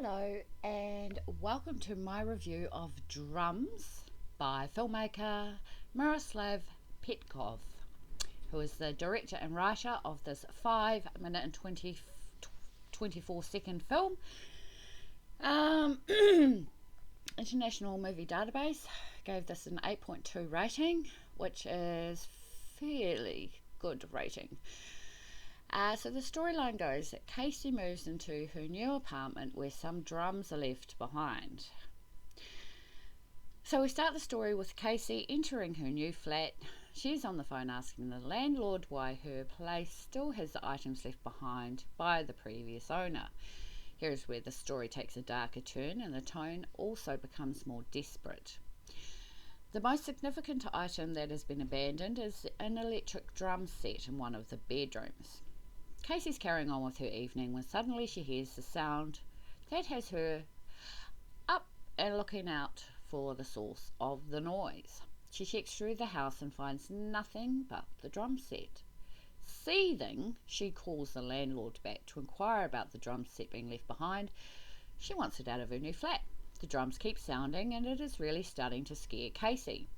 Hello and welcome to my review of Drums by filmmaker Miroslav Petkov, who is the director and writer of this 5 minute and 24-second film. International Movie Database gave this an 8.2 rating, which is fairly good rating. So the storyline goes that Casey moves into her new apartment where some drums are left behind. So we start the story with Casey entering her new flat. She's on the phone asking the landlord why her place still has the items left behind by the previous owner. Here's where the story takes a darker turn and the tone also becomes more desperate. The most significant item that has been abandoned is an electric drum set in one of the bedrooms. Casey's carrying on with her evening when suddenly she hears the sound that has her up and looking out for the source of the noise. She checks through the house and finds nothing but the drum set. Seething, she calls the landlord back to inquire about the drum set being left behind. She wants it out of her new flat. The drums keep sounding and it is really starting to scare Casey.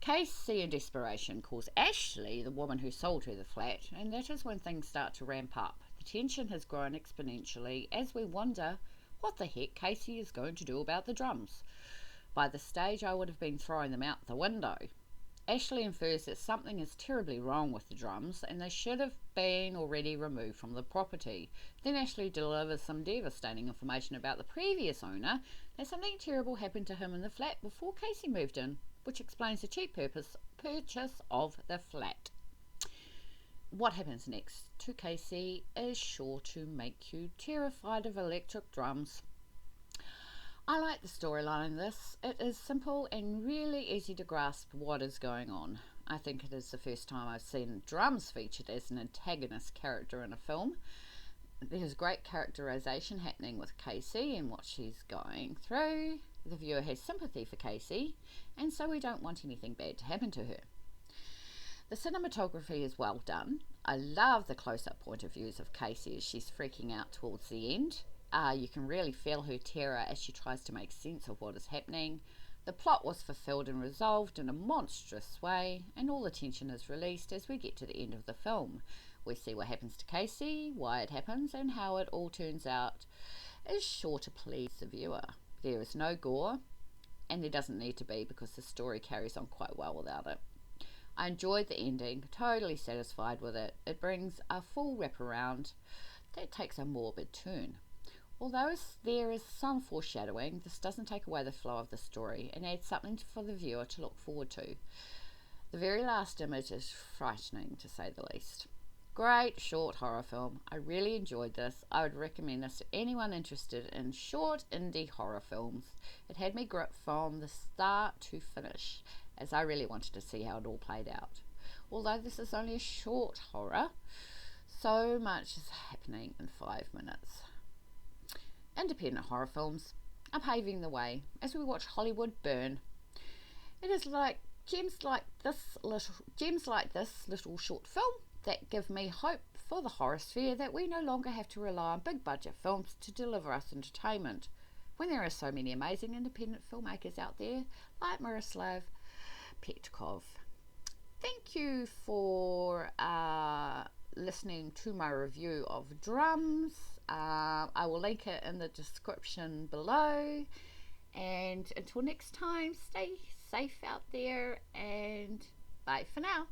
Casey, in desperation, calls Ashley, the woman who sold her the flat, and that is when things start to ramp up. The tension has grown exponentially as we wonder what the heck Casey is going to do about the drums. By this stage, I would have been throwing them out the window. Ashley infers that something is terribly wrong with the drums and they should have been already removed from the property. Then Ashley delivers some devastating information about the previous owner, that something terrible happened to him in the flat before Casey moved in, which explains the cheap purchase of the flat. What happens next to Casey is sure to make you terrified of electric drums. I like the storyline in this. It is simple and really easy to grasp what is going on. I think it is the first time I've seen drums featured as an antagonist character in a film. There's great characterization happening with Casey and what she's going through. The viewer has sympathy for Casey, and so we don't want anything bad to happen to her. The cinematography is well done. I love the close-up point of views of Casey as she's freaking out towards the end. You can really feel her terror as she tries to make sense of what is happening. The plot was fulfilled and resolved in a monstrous way, and all the tension is released as we get to the end of the film. We see what happens to Casey, why it happens, and how it all turns out is sure to please the viewer. There is no gore, and there doesn't need to be because the story carries on quite well without it. I enjoyed the ending, totally satisfied with it. It brings a full wraparound that takes a morbid turn. Although there is some foreshadowing, this doesn't take away the flow of the story and adds something for the viewer to look forward to. The very last image is frightening, to say the least. Great short horror film. I really enjoyed this. I would recommend this to anyone interested in short indie horror films. It had me gripped from the start to finish, as I really wanted to see how it all played out. Although this is only a short horror, so much is happening in 5 minutes. Independent horror films are paving the way as we watch Hollywood burn. It is like gems like this little short film that give me hope for the horror sphere, that we no longer have to rely on big budget films to deliver us entertainment when there are so many amazing independent filmmakers out there like Miroslav Petkov. Thank you for listening to my review of Drums. I will link it in the description below, and until next time, stay safe out there and bye for now.